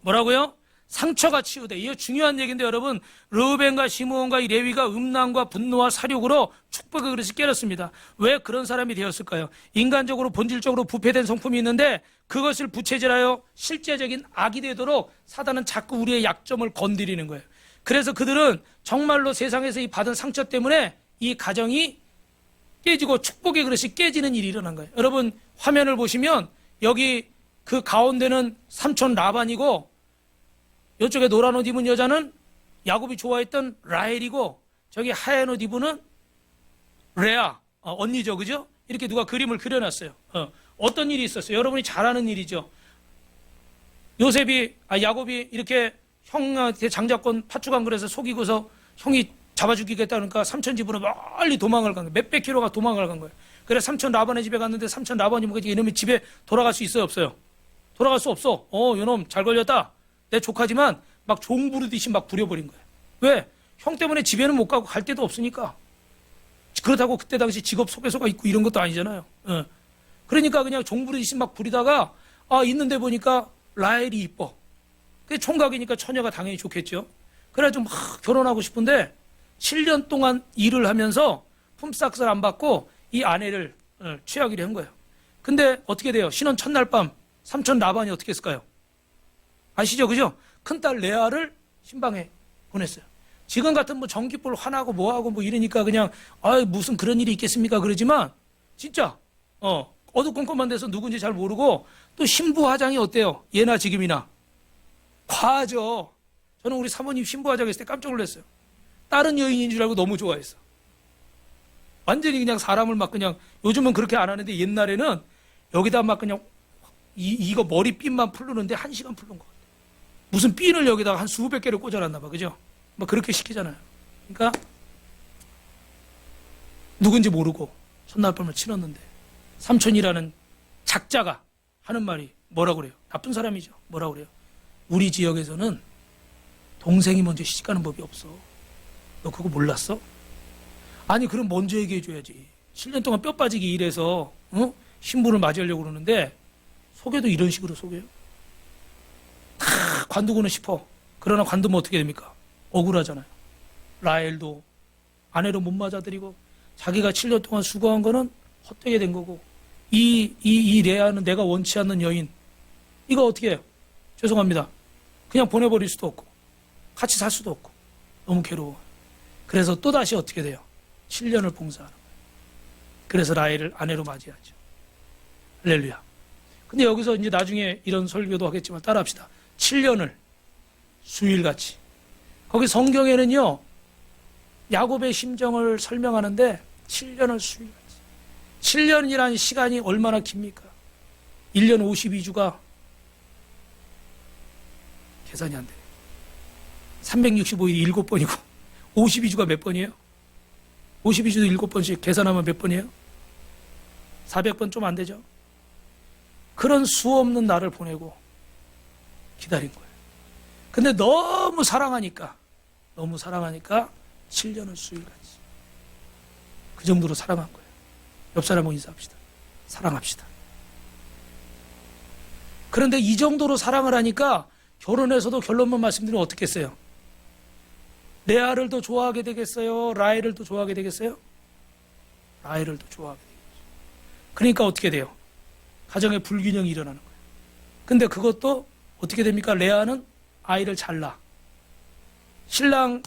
뭐라고요? 상처가 치유돼. 이거 중요한 얘기인데 여러분, 르우벤과 시므온과 이 레위가 음란과 분노와 사욕으로 축복의 그릇이 깨졌습니다. 왜 그런 사람이 되었을까요? 인간적으로 본질적으로 부패된 성품이 있는데 그것을 부채질하여 실제적인 악이 되도록 사단은 자꾸 우리의 약점을 건드리는 거예요. 그래서 그들은 정말로 세상에서 이 받은 상처 때문에 이 가정이 깨지고 축복의 그릇이 깨지는 일이 일어난 거예요. 여러분 화면을 보시면 여기 그 가운데는 삼촌 라반이고 이쪽에 노란 옷 입은 여자는 야곱이 좋아했던 라헬이고 저기 하얀 옷 입은 레아 언니죠, 그죠? 이렇게 누가 그림을 그려놨어요. 어떤 일이 있었어요? 여러분이 잘 아는 일이죠. 야곱이 이렇게 형한테 장자권 파축한 그래서 속이고서 형이 잡아 죽이겠다 그러니까 삼촌 집으로 멀리 도망을 간 거예요. 몇백 킬로가 도망을 간 거예요. 그래 삼촌 라반의 집에 갔는데 삼촌 라반이 뭐지? 이놈이 집에 돌아갈 수 있어요, 없어요? 돌아갈 수 없어. 요놈 잘 걸렸다. 내 조카지만 막 종 부르듯이 막 부려버린 거예요. 왜? 형 때문에 집에는 못 가고 갈 데도 없으니까. 그렇다고 그때 당시 직업 소개서가 있고 이런 것도 아니잖아요. 그러니까 그냥 종 부르듯이 막 부리다가 있는데 보니까 라헬이 이뻐. 그게 총각이니까 처녀가 당연히 좋겠죠. 그래가지고 막 결혼하고 싶은데 7년 동안 일을 하면서 품삯을 안 받고 이 아내를 취하기로 한 거예요. 근데 어떻게 돼요? 신혼 첫날 밤 삼촌 라반이 어떻게 했을까요? 아시죠? 그죠? 큰딸 레아를 신방에 보냈어요. 지금 같은 뭐 전기불 화나고 뭐하고 뭐 이러니까 그냥 무슨 그런 일이 있겠습니까? 그러지만 진짜 어두컴컴한 데서 누군지 잘 모르고 또 신부 화장이 어때요? 예나 지금이나 과하죠. 저는 우리 사모님 신부 화장했을 때 깜짝 놀랐어요. 다른 여인인 줄 알고 너무 좋아했어. 완전히 그냥 사람을 막 그냥 요즘은 그렇게 안 하는데 옛날에는 여기다 막 그냥 이거 머리핀만 풀르는데 1시간 풀른 것 같아요. 무슨 핀을 여기다가 한 수백 개를 꽂아놨나 봐. 그죠? 뭐 그렇게 시키잖아요. 그러니까 누군지 모르고 첫날 밤을 치렀는데 삼촌이라는 작자가 하는 말이 뭐라고 그래요? 나쁜 사람이죠. 뭐라고 그래요? 우리 지역에서는 동생이 먼저 시집가는 법이 없어. 너 그거 몰랐어? 아니 그럼 먼저 얘기해줘야지. 7년 동안 뼈 빠지게 일해서 신부를 맞이하려고 그러는데 속여도 이런 식으로 속여요? 다 관두고는 싶어. 그러나 관두면 어떻게 됩니까? 억울하잖아요. 라헬도 아내로 못 맞아들이고 자기가 7년 동안 수고한 거는 헛되게 된 거고 이 레아는 내가 원치 않는 여인 이거 어떻게 해요? 죄송합니다. 그냥 보내버릴 수도 없고 같이 살 수도 없고 너무 괴로워. 그래서 또다시 어떻게 돼요? 7년을 봉사하는 거예요. 그래서 라헬을 아내로 맞이하죠. 할렐루야. 근데 여기서 이제 나중에 이런 설교도 하겠지만 따라합시다. 7년을 수일같이. 거기 성경에는요, 야곱의 심정을 설명하는데 7년을 수일같이. 7년이라는 시간이 얼마나 깁니까? 1년 52주가 계산이 안 돼요. 365일이 7번이고 52주가 몇 번이에요? 52주도 7번씩 계산하면 몇 번이에요? 400번 좀 안 되죠? 그런 수 없는 날을 보내고 기다린 거예요. 근데 너무 사랑하니까 7년을 수일같이 그 정도로 사랑한 거예요. 옆 사람하고 인사합시다. 사랑합시다. 그런데 이 정도로 사랑을 하니까 결혼해서도 결론만 말씀드리면 어떻게 했어요? 레아를 더 좋아하게 되겠어요? 라헬을 더 좋아하게 되겠어요? 라헬을 더 좋아하게 되겠죠. 그러니까 어떻게 돼요? 가정에 불균형이 일어나는 거예요. 근데 그것도 어떻게 됩니까? 레아는 아이를 잘 낳아. 신랑을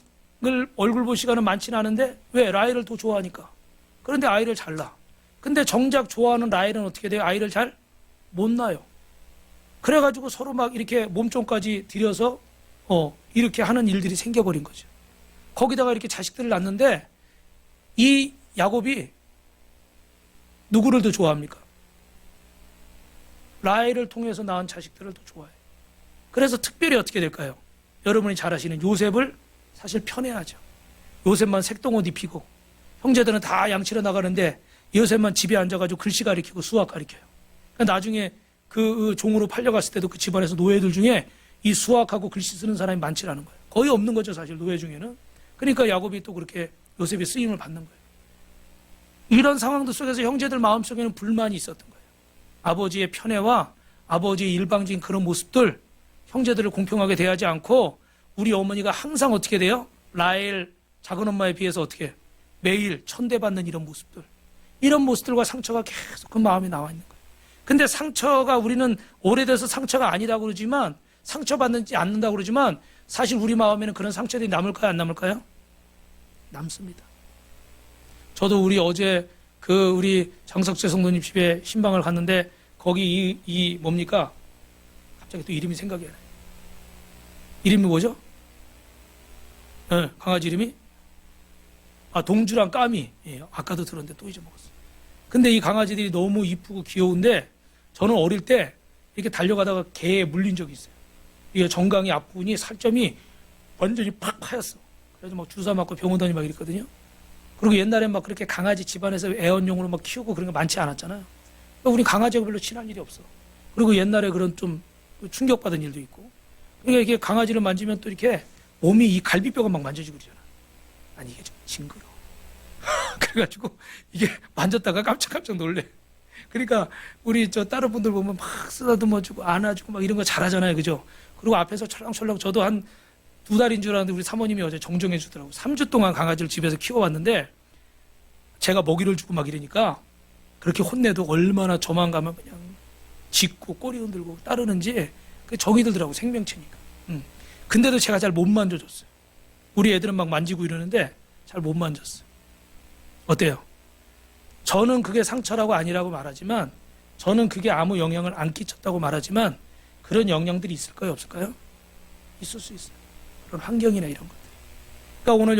얼굴 볼 시간은 많지는 않은데 왜? 라헬을 더 좋아하니까. 그런데 아이를 잘 낳아. 근데 정작 좋아하는 라헬은 어떻게 돼요? 아이를 잘 못 낳아요. 그래가지고 서로 막 이렇게 몸종까지 들여서 이렇게 하는 일들이 생겨버린 거죠. 거기다가 이렇게 자식들을 낳는데 이 야곱이 누구를 더 좋아합니까? 라헬을 통해서 낳은 자식들을 더 좋아해요. 그래서 특별히 어떻게 될까요? 여러분이 잘 아시는 요셉을 사실 편애하죠. 요셉만 색동옷 입히고 형제들은 다 양치러 나가는데 요셉만 집에 앉아가지고 글씨 가리키고 수학 가리켜요. 그러니까 나중에 그 종으로 팔려갔을 때도 그 집안에서 노예들 중에 이 수학하고 글씨 쓰는 사람이 많지 않은 거예요. 거의 없는 거죠, 사실 노예 중에는. 그러니까 야곱이 또 그렇게 요셉의 쓰임을 받는 거예요. 이런 상황들 속에서 형제들 마음속에는 불만이 있었던 거예요. 아버지의 편애와 아버지의 일방적인 그런 모습들, 형제들을 공평하게 대하지 않고 우리 어머니가 항상 어떻게 돼요? 라헬 작은 엄마에 비해서 어떻게 매일 천대받는 이런 모습들, 이런 모습들과 상처가 계속 그 마음에 나와 있는 거예요. 근데 상처가 우리는 오래돼서 상처가 아니라고 그러지만 상처받지 않는다고 그러지만 사실 우리 마음에는 그런 상처들이 남을까요? 안 남을까요? 남습니다. 저도 우리 어제 우리 장석재 성도님 집에 신방을 갔는데 거기 이 뭡니까? 갑자기 또 이름이 생각이 안 나요. 이름이 뭐죠? 네, 강아지 이름이? 동주랑 까미. 예, 아까도 들었는데 또 잊어먹었어요. 근데 이 강아지들이 너무 이쁘고 귀여운데 저는 어릴 때 이렇게 달려가다가 개에 물린 적이 있어요. 이게 정강이 앞부분이 살점이 완전히 팍 파였어. 그래서 막 주사 맞고 병원 다니고 막 이랬거든요. 그리고 옛날에 막 그렇게 강아지 집안에서 애완용으로 막 키우고 그런 거 많지 않았잖아요. 그러니까 우리 강아지하고 별로 친한 일이 없어. 그리고 옛날에 그런 좀 충격받은 일도 있고. 그러니까 이게 강아지를 만지면 또 이렇게 몸이 이 갈비뼈가 막 만져지고 그러잖아. 아니 이게 좀 징그러워. 그래가지고 이게 만졌다가 깜짝깜짝 놀래. 그러니까 우리 저 다른 분들 보면 막 쓰다듬어주고 안아주고 막 이런 거 잘하잖아요, 그죠? 그리고 앞에서 철렁철렁 저도 한 2달인 줄 알았는데 우리 사모님이 어제 정정해 주더라고. 3주 동안 강아지를 집에서 키워왔는데 제가 먹이를 주고 막 이러니까 그렇게 혼내도 얼마나 저만 가면 그냥 짖고 꼬리 흔들고 따르는지 그 정이 들더라고, 생명체니까. 근데도 제가 잘 못 만져줬어요. 우리 애들은 막 만지고 이러는데 잘 못 만졌어요. 어때요? 저는 그게 상처라고 아니라고 말하지만, 저는 그게 아무 영향을 안 끼쳤다고 말하지만 그런 영향들이 있을까요, 없을까요? 있을 수 있어요. 그런 환경이나 이런 것들. 그러니까 오늘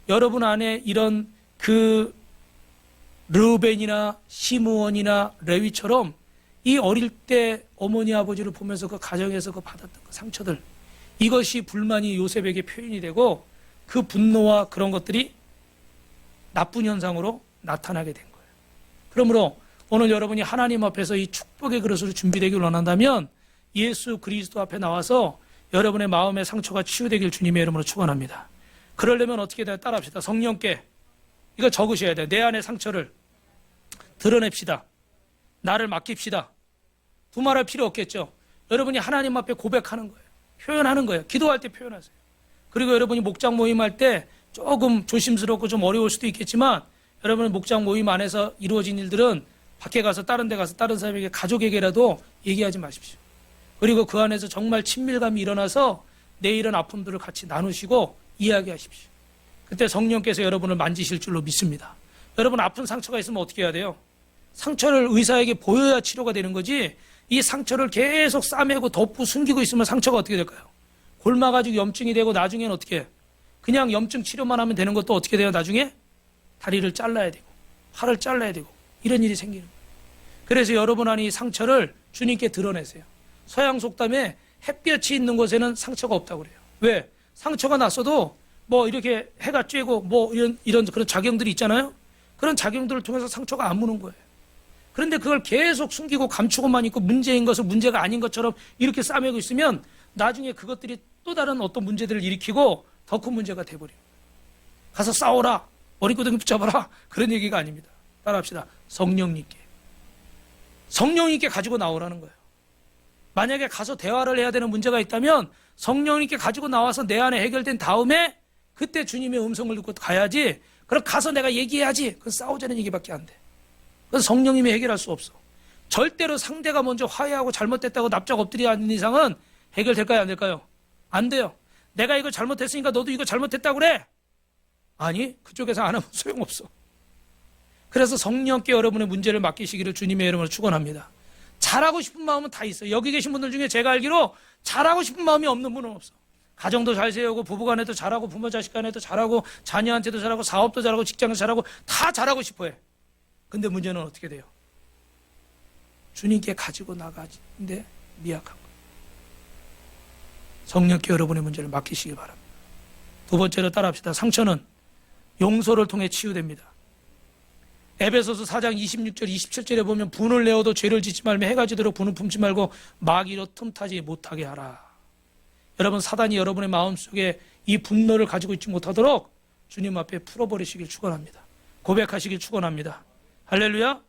여러분 안에 이런 그 르우벤이나 시므온이나 레위처럼 이 어릴 때 어머니 아버지를 보면서 그 가정에서 그 받았던 그 상처들, 이것이 불만이 요셉에게 표현이 되고 그 분노와 그런 것들이 나쁜 현상으로 나타나게 된 거예요. 그러므로 오늘 여러분이 하나님 앞에서 이 축복의 그릇으로 준비되길 원한다면 예수 그리스도 앞에 나와서 여러분의 마음의 상처가 치유되길 주님의 이름으로 축원합니다. 그러려면 어떻게 돼요? 따라합시다. 성령께 이거 적으셔야 돼요. 내 안의 상처를 드러냅시다. 나를 맡깁시다. 두말할 필요 없겠죠. 여러분이 하나님 앞에 고백하는 거예요. 표현하는 거예요. 기도할 때 표현하세요. 그리고 여러분이 목장 모임할 때 조금 조심스럽고 좀 어려울 수도 있겠지만 여러분은 목장 모임 안에서 이루어진 일들은 밖에 가서 다른 데 가서 다른 사람에게, 가족에게라도 얘기하지 마십시오. 그리고 그 안에서 정말 친밀감이 일어나서 내 이런 아픔들을 같이 나누시고 이야기하십시오. 그때 성령께서 여러분을 만지실 줄로 믿습니다. 여러분 아픈 상처가 있으면 어떻게 해야 돼요? 상처를 의사에게 보여야 치료가 되는 거지, 이 상처를 계속 싸매고 덮고 숨기고 있으면 상처가 어떻게 될까요? 골마가지고 염증이 되고 나중에는 어떻게 해요? 그냥 염증 치료만 하면 되는 것도 어떻게 돼요? 나중에 다리를 잘라야 되고 팔을 잘라야 되고 이런 일이 생기는 거예요. 그래서 여러분 안에 이 상처를 주님께 드러내세요. 서양 속담에 햇볕이 있는 곳에는 상처가 없다고 그래요. 왜? 상처가 났어도 뭐 이렇게 해가 쬐고 뭐 이런 그런 작용들이 있잖아요. 그런 작용들을 통해서 상처가 안 무는 거예요. 그런데 그걸 계속 숨기고 감추고만 있고 문제인 것을 문제가 아닌 것처럼 이렇게 싸매고 있으면 나중에 그것들이 또 다른 어떤 문제들을 일으키고 더 큰 문제가 돼버려요. 가서 싸워라, 머리끄덩이 붙잡아라, 그런 얘기가 아닙니다. 따라합시다. 성령님께 가지고 나오라는 거예요. 만약에 가서 대화를 해야 되는 문제가 있다면 성령님께 가지고 나와서 내 안에 해결된 다음에 그때 주님의 음성을 듣고 가야지, 그럼 가서 내가 얘기해야지, 그건 싸우자는 얘기밖에 안 돼. 그건 성령님이 해결할 수 없어. 절대로 상대가 먼저 화해하고 잘못됐다고 납작 엎드리지 않는 이상은 해결될까요, 안 될까요? 안 돼요. 내가 이거 잘못했으니까 너도 이거 잘못했다고 그래? 아니, 그쪽에서 안 하면 소용없어. 그래서 성령께 여러분의 문제를 맡기시기를 주님의 이름으로 축원합니다. 잘하고 싶은 마음은 다 있어요. 여기 계신 분들 중에 제가 알기로 잘하고 싶은 마음이 없는 분은 없어. 가정도 잘 세우고 부부간에도 잘하고 부모 자식 간에도 잘하고 자녀한테도 잘하고 사업도 잘하고 직장도 잘하고 다 잘하고 싶어해. 근데 문제는 어떻게 돼요? 주님께 가지고 나가는데 미약한 거예요. 성령께 여러분의 문제를 맡기시기 바랍니다. 두 번째로 따라합시다. 상처는 용서를 통해 치유됩니다. 에베소서 4장 26절 27절에 보면 분을 내어도 죄를 짓지 말며 해가 지도록 분을 품지 말고 마귀로 틈타지 못하게 하라. 여러분, 사단이 여러분의 마음속에 이 분노를 가지고 있지 못하도록 주님 앞에 풀어버리시길 축원합니다. 고백하시길 축원합니다. 할렐루야.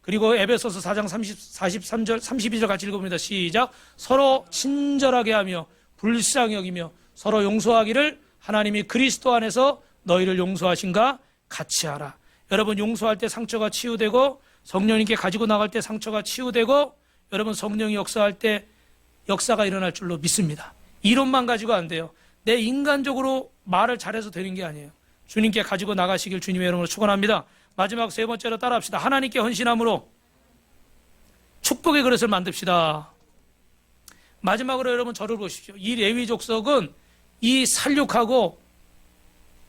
그리고 에베소서 4장 43절 32절 같이 읽어봅니다. 시작. 서로 친절하게 하며 불쌍히 여기며 서로 용서하기를 하나님이 그리스도 안에서 너희를 용서하신가 같이 하라. 여러분, 용서할 때 상처가 치유되고 성령님께 가지고 나갈 때 상처가 치유되고 여러분, 성령이 역사할 때 역사가 일어날 줄로 믿습니다. 이론만 가지고 안 돼요. 내 인간적으로 말을 잘해서 되는 게 아니에요. 주님께 가지고 나가시길 주님의 이름으로 축원합니다. 마지막 세 번째로 따라합시다. 하나님께 헌신함으로 축복의 그릇을 만듭시다. 마지막으로 여러분 저를 보십시오. 이 레위 족속은 이 살육하고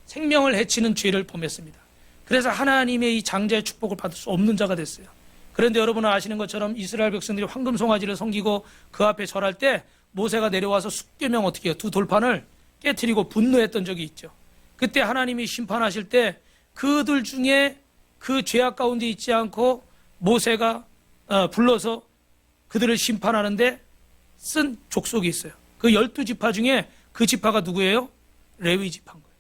생명을 해치는 죄를 범했습니다. 그래서 하나님의 이 장자의 축복을 받을 수 없는 자가 됐어요. 그런데 여러분은 아시는 것처럼 이스라엘 백성들이 황금 송아지를 섬기고 그 앞에 절할 때 모세가 내려와서 숫계명 어떻게 해요? 두 돌판을 깨트리고 분노했던 적이 있죠. 그때 하나님이 심판하실 때 그들 중에 그 죄악 가운데 있지 않고 모세가 불러서 그들을 심판하는데 쓴 족속이 있어요. 그 12지파 중에 그 지파가 누구예요? 레위 지파인 거예요.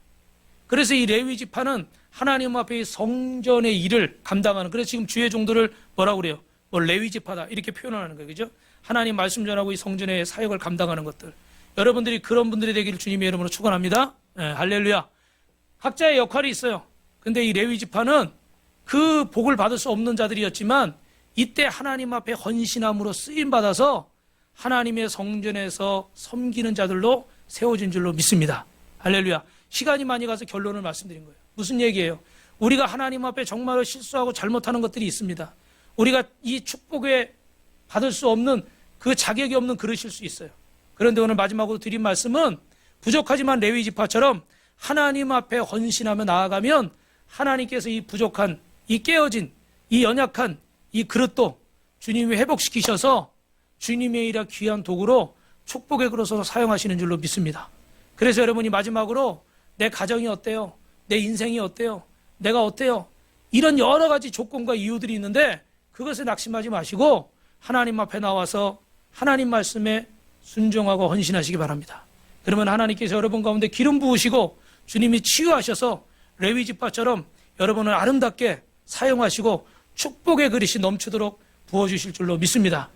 그래서 이 레위 지파는 하나님 앞에 성전의 일을 감당하는, 그래서 지금 주의 종들을 뭐라고 그래요? 뭐 레위 지파다 이렇게 표현하는 거예요. 그죠? 하나님 말씀 전하고 이 성전의 사역을 감당하는 것들. 여러분들이 그런 분들이 되기를 주님의 이름으로 축원합니다. 할렐루야. 각자의 역할이 있어요. 근데 이 레위 지파는 그 복을 받을 수 없는 자들이었지만 이때 하나님 앞에 헌신함으로 쓰임 받아서 하나님의 성전에서 섬기는 자들로 세워진 줄로 믿습니다. 할렐루야. 시간이 많이 가서 결론을 말씀드린 거예요. 무슨 얘기예요? 우리가 하나님 앞에 정말로 실수하고 잘못하는 것들이 있습니다. 우리가 이 축복에 받을 수 없는 그 자격이 없는 그릇일 수 있어요. 그런데 오늘 마지막으로 드린 말씀은 부족하지만 레위 지파처럼 하나님 앞에 헌신하며 나아가면 하나님께서 이 부족한, 이 깨어진, 이 연약한 이 그릇도 주님이 회복시키셔서 주님의 일에 귀한 도구로 축복의 그릇으로 사용하시는 줄로 믿습니다. 그래서 여러분이 마지막으로 내 가정이 어때요? 내 인생이 어때요? 내가 어때요? 이런 여러 가지 조건과 이유들이 있는데 그것에 낙심하지 마시고 하나님 앞에 나와서 하나님 말씀에 순종하고 헌신하시기 바랍니다. 그러면 하나님께서 여러분 가운데 기름 부으시고 주님이 치유하셔서 레위 지파처럼 여러분을 아름답게 사용하시고 축복의 그릇이 넘치도록 부어주실 줄로 믿습니다.